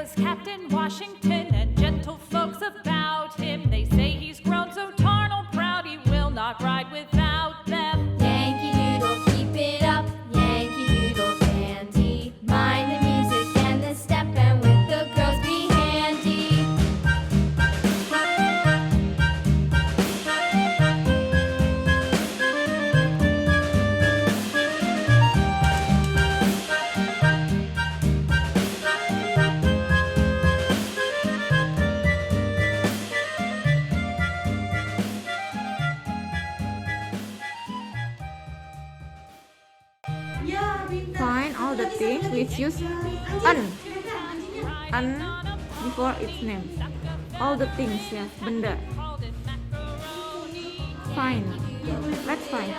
was Captain Washington, and gentle folks about him, they say he's grown so tarnal proud he will not ride without them. Yankee Doodle, keep it up, Yankee Doodle dandy. Mind the music and the step, and with the girls be handy. Find all the things which use an before its name. All the things, yes, benda. Find. Let's find.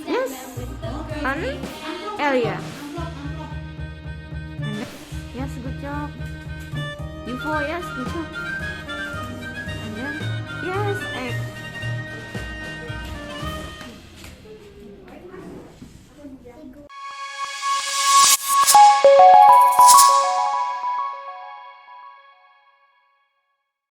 Yes, an area. And yes, good job. UFO, yes, good job.